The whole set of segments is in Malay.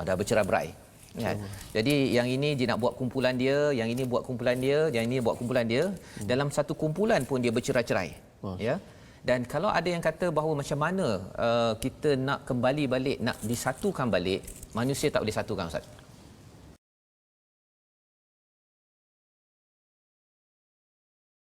dah bercerai-berai kan. Jadi yang ini dia nak buat kumpulan dia, yang ini buat kumpulan dia, yang ini buat kumpulan dia. Dalam satu kumpulan pun dia bercerai-cerai. Ya. Dan kalau ada yang kata bahawa macam mana kita nak kembali balik, nak disatukan balik, manusia tak boleh satukan, Ustaz.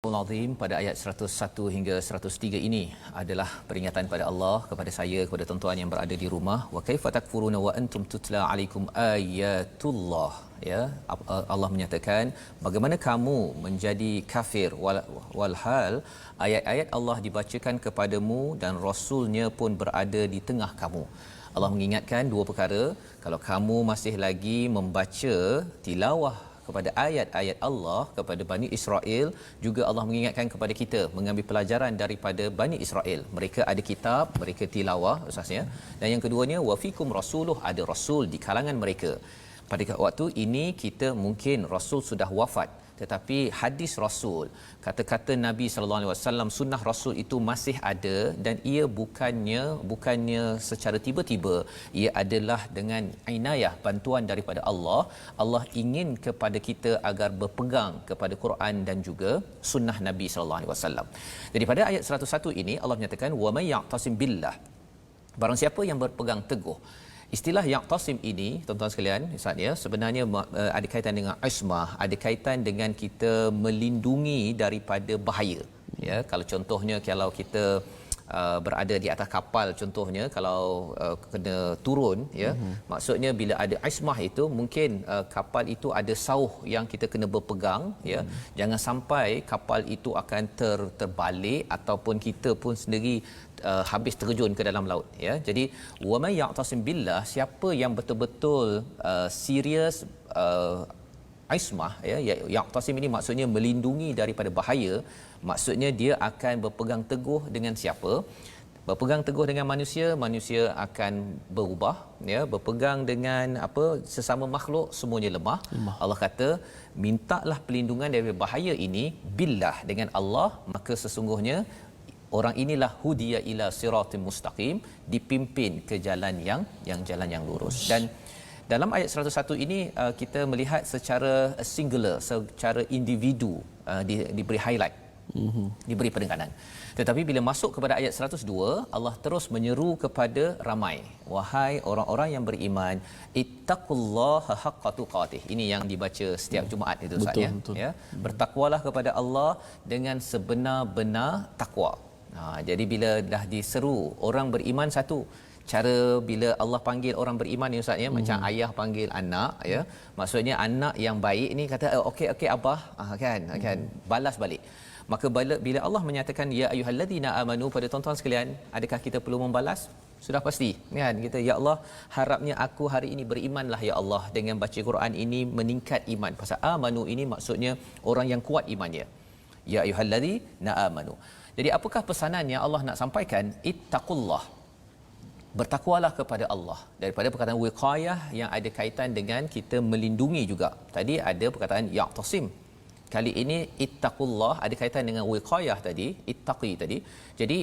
Al-Azim pada ayat 101 hingga 103 ini adalah peringatan pada Allah, kepada saya, kepada tuan-tuan yang berada di rumah. Wa kaifa takfuruna wa antum tutla alaikum ayatullah. Ya, Allah menyatakan bagaimana kamu menjadi kafir walhal ayat-ayat Allah dibacakan kepadamu dan rasulnya pun berada di tengah kamu. Allah mengingatkan dua perkara. Kalau kamu masih lagi membaca tilawah kepada ayat-ayat Allah kepada Bani Israel, juga Allah mengingatkan kepada kita mengambil pelajaran daripada Bani Israel. Mereka ada kitab, mereka tilawah asasnya. Dan yang keduanya, wa fikum rasuluh, ada rasul di kalangan mereka. Pada waktu ini kita mungkin rasul sudah wafat, tetapi hadis rasul, kata-kata Nabi sallallahu alaihi wasallam, sunnah rasul itu masih ada, dan ia bukannya secara tiba-tiba, ia adalah dengan inayah, bantuan daripada Allah. Allah ingin kepada kita agar berpegang kepada Quran dan juga sunnah Nabi sallallahu alaihi wasallam. Jadi pada ayat 101 ini Allah menyatakan wa may ya'tasim billah, barang siapa yang berpegang teguh. Istilah ya'tasim ini, tuan-tuan sekalian, Ustaz, ya, sebenarnya ada kaitan dengan ismah, ada kaitan dengan kita melindungi daripada bahaya. Ya, kalau contohnya kalau kita berada di atas kapal, contohnya kalau kena turun, ya, maksudnya bila ada ismah itu mungkin kapal itu ada sauh yang kita kena berpegang, ya. Jangan sampai kapal itu akan terbalik ataupun kita pun sendiri habis terjun ke dalam laut, ya. Jadi wa may ya'tasim billah, siapa yang betul-betul serius ismah, ya, ya'tasim ini maksudnya melindungi daripada bahaya. Maksudnya dia akan berpegang teguh dengan siapa? Berpegang teguh dengan manusia, manusia akan berubah, ya. Berpegang dengan sesama makhluk, semuanya lemah. Allah kata mintalah perlindungan dari bahaya ini billah, dengan Allah, maka sesungguhnya orang inilah hudiya ila siratim mustaqim, dipimpin ke jalan yang lurus. Dan dalam ayat 101 ini kita melihat secara singular, secara individu diberi highlight, diberi penekanan. Tetapi bila masuk kepada ayat 102, Allah terus menyeru kepada ramai, wahai orang-orang yang beriman, ittaqullaha haqqa tuqatih. Ini yang dibaca setiap Jumaat itu, Ustaz, ya. Ya, bertakwalah kepada Allah dengan sebenar-benar takwa. Jadi bila dah diseru orang beriman, satu cara bila Allah panggil orang beriman ni, Ustaz, ya, macam ayah panggil anak, ya. Maksudnya anak yang baik ni kata okey abah, kan balas balik. Maka bila Allah menyatakan ya ayyuhallazina amanu pada tuan-tuan sekalian, adakah kita perlu membalas? Sudah pasti, kan? Kita, ya Allah, harapnya aku hari ini berimanlah, ya Allah, dengan baca Quran ini meningkat iman. Pasal amanu ini maksudnya orang yang kuat imannya. Ya ayyuhallazina amanu. Jadi apakah pesanan yang Allah nak sampaikan? Ittaqullah, bertakwalah kepada Allah. Daripada perkataan wiqayah yang ada kaitan dengan kita melindungi juga. Tadi ada perkataan ya'tasim. Kali ini ittaqullah ada kaitan dengan wiqayah tadi, ittaqi tadi. Jadi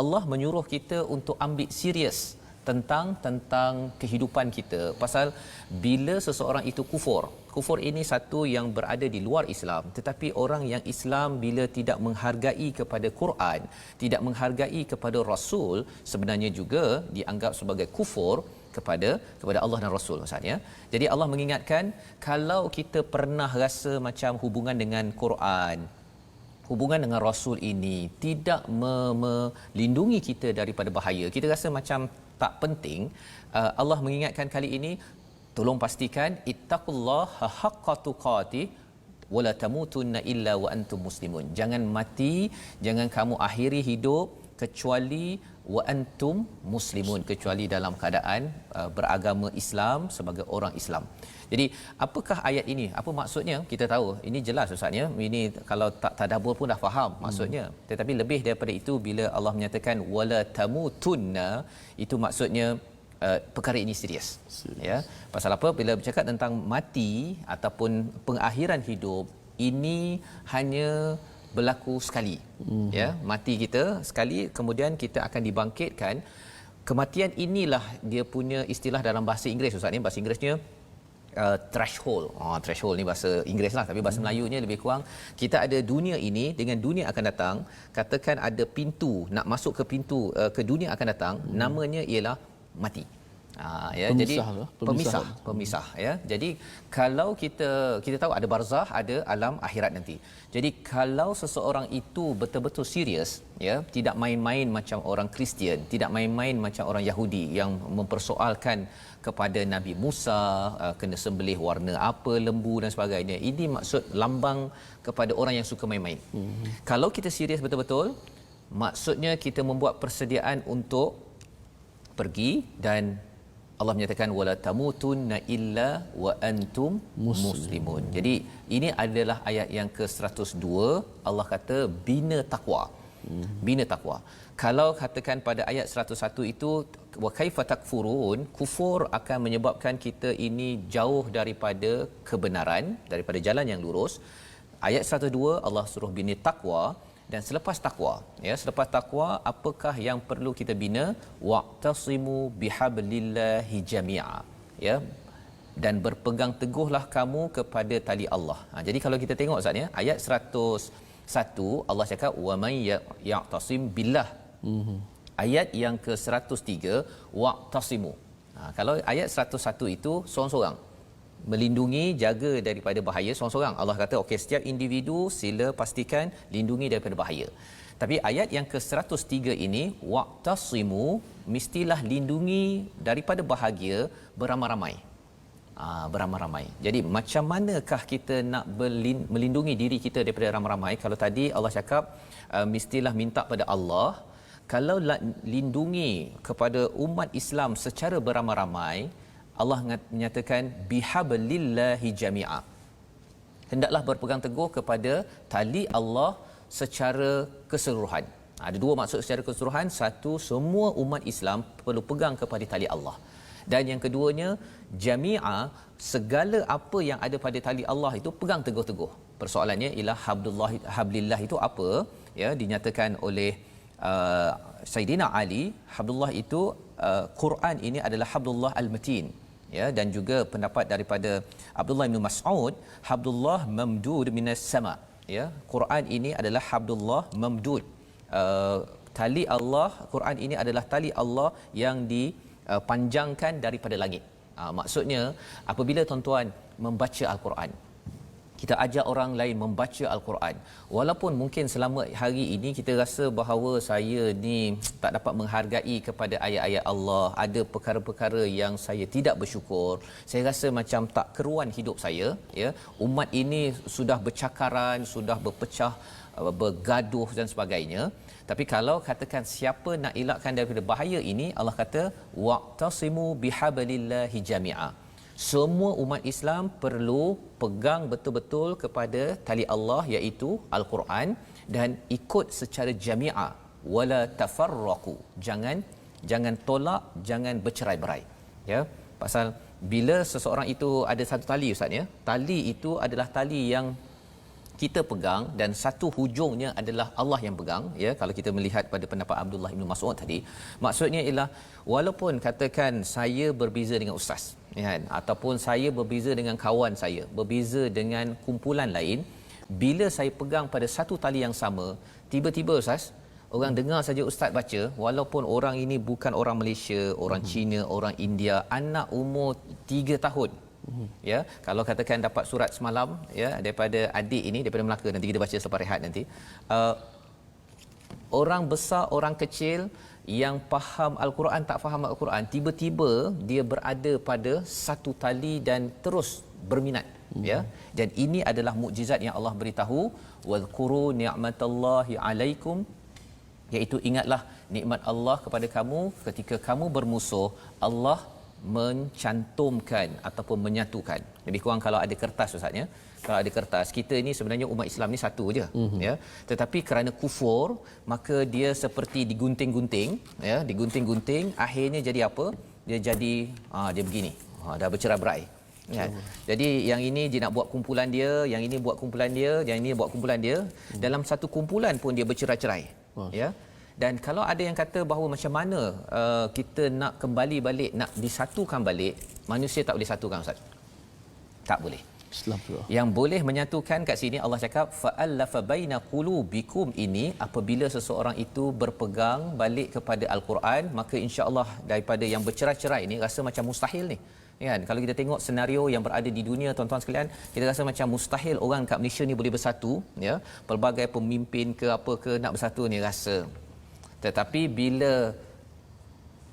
Allah menyuruh kita untuk ambil serius tentang kehidupan kita. Pasal bila seseorang itu kufur ini satu yang berada di luar Islam, tetapi orang yang Islam bila tidak menghargai kepada Quran, tidak menghargai kepada Rasul, sebenarnya juga dianggap sebagai kufur kepada Allah dan Rasul, Ustaz, ya. Jadi Allah mengingatkan, kalau kita pernah rasa macam hubungan dengan Quran, hubungan dengan Rasul ini tidak melindungi kita daripada bahaya, kita rasa macam tak penting, Allah mengingatkan kali ini, tolong pastikan ittaqullaha haqqa tuqatih wala tamutunna illa wa antum muslimun. Jangan mati, jangan kamu akhiri hidup kecuali wa antum muslimun, kecuali dalam keadaan beragama Islam, sebagai orang Islam. Jadi apakah ayat ini? Apa maksudnya? Kita tahu ini jelas, Ustaz, ya. Ini kalau tak tadabbur pun dah faham maksudnya. Tetapi lebih daripada itu, bila Allah menyatakan wala tamutunna, itu maksudnya perkara ini serius. Ya. Pasal apa? Bila bercakap tentang mati ataupun pengakhiran hidup, ini hanya berlaku sekali. Ya, mati kita sekali, kemudian kita akan dibangkitkan. Kematian inilah dia punya istilah dalam bahasa Inggeris Ustaz ni, bahasa Inggerisnya threshold. Threshold ni bahasa Inggeris lah, tapi bahasa Melayunya lebih kurang kita ada dunia ini dengan dunia akan datang. Katakan ada pintu nak masuk ke pintu ke dunia akan datang, namanya ialah mati. Ya, jadi pemisah ya. Jadi kalau kita tahu ada barzah, ada alam akhirat nanti. Jadi kalau seseorang itu betul-betul serius ya, tidak main-main macam orang Kristian, tidak main-main macam orang Yahudi yang mempersoalkan kepada Nabi Musa kena sembelih warna apa, lembu dan sebagainya. Ini maksud lambang kepada orang yang suka main-main. Kalau kita serius betul-betul, maksudnya kita membuat persediaan untuk pergi, dan Allah menyatakan wala tamutunna illa wa antum muslimun. Jadi ini adalah ayat yang ke-102. Allah kata bina takwa. Bina takwa. Kalau katakan pada ayat 101 itu wa kaifa takfurun, kufur akan menyebabkan kita ini jauh daripada kebenaran, daripada jalan yang lurus. Ayat 102 Allah suruh bina takwa. Dan selepas takwa, ya, selepas takwa apakah yang perlu kita bina? Waqtasimu bihablillahi jami'a, ya, dan berpegang teguhlah kamu kepada tali Allah. Jadi kalau kita tengok Ustaz ya, ayat 101 Allah cakap wa may ya'tasim billah. Ayat yang ke-103 waqtasimu. Kalau ayat 101 itu seorang-seorang melindungi, jaga daripada bahaya seorang-seorang. Allah kata okey, setiap individu sila pastikan lindungi daripada bahaya. Tapi ayat yang ke-103 ini waqtasimu, mestilah lindungi daripada bahagia beramai-ramai. Beramai-ramai. Jadi macam manakah kita nak melindungi diri kita daripada ramai-ramai? Kalau tadi Allah cakap mestilah minta pada Allah. Kalau lindungi kepada umat Islam secara beramai-ramai, Allah menyatakan bihablillahi jami'a. Hendaklah berpegang teguh kepada tali Allah secara keseluruhan. Ada dua maksud secara keseluruhan. Satu, semua umat Islam perlu pegang kepada tali Allah. Dan yang keduanya, jami'a, segala apa yang ada pada tali Allah itu pegang teguh-teguh. Persoalannya ialah hablillah itu apa? Ya, dinyatakan oleh Sayyidina Ali, hablullah itu Quran ini adalah hablullah al-matin. Ya, dan juga pendapat daripada Abdullah bin Mas'ud, hablullah mamdud minas sama. Ya, Quran ini adalah hablullah mamdud. Tali Allah, Quran ini adalah tali Allah yang dipanjangkan daripada langit. Maksudnya apabila tuan-tuan membaca Al-Quran, kita ajak orang lain membaca Al-Quran, walaupun mungkin selama hari ini kita rasa bahawa saya ni tak dapat menghargai kepada ayat-ayat Allah, ada perkara-perkara yang saya tidak bersyukur, saya rasa macam tak keruan hidup saya, ya, umat ini sudah bercakaran, sudah berpecah, bergaduh dan sebagainya. Tapi kalau katakan siapa nak elakkan daripada bahaya ini, Allah kata waqtasimu bihablillahi jami'a. Semua umat Islam perlu pegang betul-betul kepada tali Allah, iaitu Al-Quran, dan ikut secara jami'ah. Wala tafarraqu. Jangan tolak, jangan bercerai-berai. Ya, pasal bila seseorang itu ada satu tali Ustaz ya, tali itu adalah tali yang kita pegang dan satu hujungnya adalah Allah yang pegang, ya. Kalau kita melihat pada pendapat Abdullah bin Mas'ud tadi, maksudnya ialah walaupun katakan saya berbeza dengan ustaz, ya, ataupun saya berbeza dengan kawan saya, berbeza dengan kumpulan lain, bila saya pegang pada satu tali yang sama, tiba-tiba ustaz, orang dengar saja ustaz baca, walaupun orang ini bukan orang Malaysia, orang Cina, orang India, anak umur 3 tahun. Ya, kalau katakan dapat surat semalam, ya, daripada adik ini daripada Melaka, nanti kita baca selepas rehat nanti. Orang besar, orang kecil yang faham Al-Quran, tak faham Al-Quran, tiba-tiba dia berada pada satu tali dan terus berminat, ya. Dan ini adalah mukjizat yang Allah beritahu, wadhkuru ni'matallahi alaikum, iaitu ingatlah nikmat Allah kepada kamu ketika kamu bermusuh, Allah mencantumkan ataupun menyatukan. Lebih kurang kalau ada kertas Ustaz ya, kalau ada kertas, kita ni sebenarnya umat Islam ni satu je, ya, tetapi kerana kufur maka dia seperti digunting-gunting, ya, digunting-gunting, akhirnya jadi apa? Dia jadi dia begini. Dah bercerai-berai. Ya. Jadi yang ini dia nak buat kumpulan dia, yang ini buat kumpulan dia, yang ini buat kumpulan dia. Dalam satu kumpulan pun dia bercerai-cerai. Ya. Dan kalau ada yang kata bahawa macam mana kita nak kembali balik, nak disatukan balik, manusia tak boleh satukan Ustaz. Tak boleh. Islam tu. Yang boleh menyatukan kat sini Allah cakap fa'allafa baina qulubikum, ini apabila seseorang itu berpegang balik kepada al-Quran, maka insya-Allah daripada yang bercerai-cerai ini rasa macam mustahil ni. Kan, kalau kita tengok senario yang berada di dunia tuan-tuan sekalian, kita rasa macam mustahil orang kat Malaysia ni boleh bersatu, ya. Pelbagai pemimpin ke apa ke nak bersatu ni rasa. Tetapi bila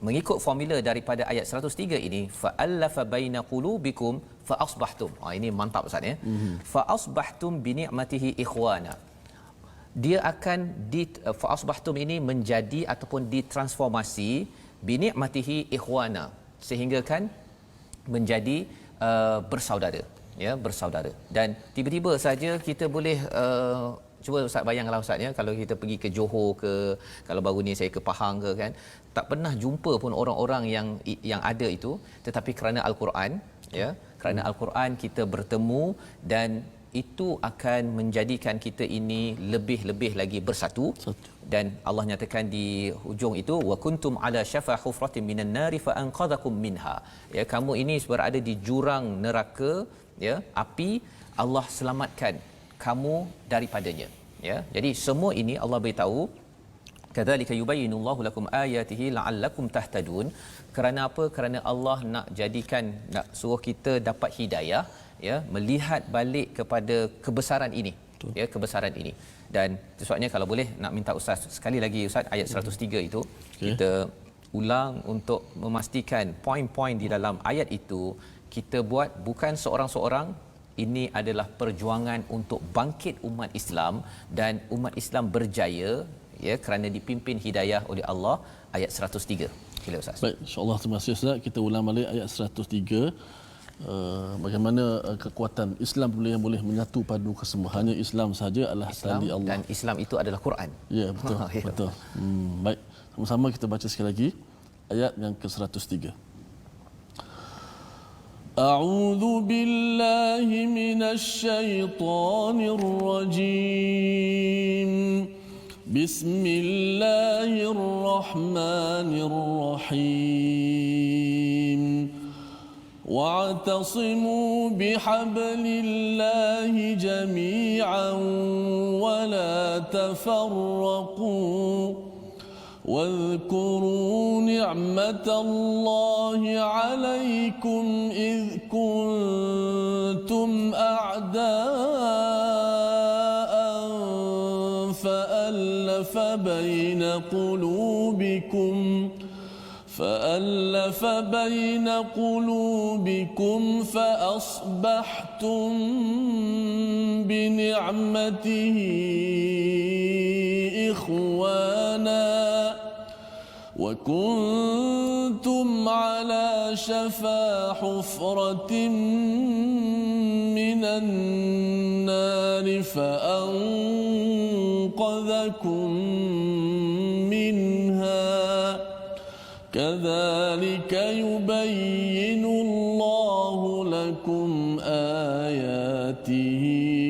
mengikut formula daripada ayat 103 ini, fa'allafa baina qulubikum fa asbahtum. Ini mantap Ustaz ya. Fa asbahtum bi ni'matihi ikhwana. Dia akan fa asbahtum ini menjadi ataupun ditransformasi bi ni'matihi ikhwana, sehingga kan menjadi bersaudara, ya, bersaudara. Dan tiba-tiba saja kita boleh cuba Ustaz bayangkanlah Ustaz ya, kalau kita pergi ke Johor ke, kalau baru ni saya ke Pahang ke kan, tak pernah jumpa pun orang-orang yang ada itu, tetapi kerana al-Quran, ya, kerana al-Quran kita bertemu, dan itu akan menjadikan kita ini lebih-lebih lagi bersatu. Dan Allah nyatakan di hujung itu, wa kuntum ala syafa hufratin minan nari fa anqadhakum minha, ya, kamu ini berada di jurang neraka, ya, api, Allah selamatkan kamu daripadanya, ya. Jadi semua ini Allah beritahu, kadzalika yubayyinullahu lakum ayatihi la'allakum tahtadun. Kerana apa? Kerana Allah nak jadikan, nak suruh kita dapat hidayah, ya, melihat balik kepada kebesaran ini. Betul. Ya, kebesaran ini. Dan sebabnya kalau boleh nak minta Ustaz sekali lagi Ustaz, ayat 103 itu kita ulang untuk memastikan poin-poin di dalam ayat itu kita buat bukan seorang-seorang. Ini adalah perjuangan untuk bangkit umat Islam, dan umat Islam berjaya, ya, kerana dipimpin hidayah oleh Allah. Ayat 103. Sila Ustaz. Baik, insya-Allah terima kasih Ustaz. Kita ulang balik ayat 103. Bagaimana kekuatan Islam boleh menyatu padu kesemua. Hanya Islam sahaja adalah tali Allah. Dan Islam itu adalah Quran. Ya, betul. Ya. Betul. Baik. Sama-sama kita baca sekali lagi ayat yang ke-103. أعوذ بالله من الشيطان الرجيم بسم الله الرحمن الرحيم واعتصموا بحبل الله جميعا ولا تفرقوا واذكروا نعمة الله عليكم إذ كنتم أعداء فألف بين قلوبكم فأصبحتم بنعمته إخوانا وكنتم على شفا حفرة من النار فأنقذكم منها كذلك يبين الله لكم آياته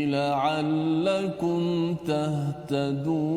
لعلكم تهتدون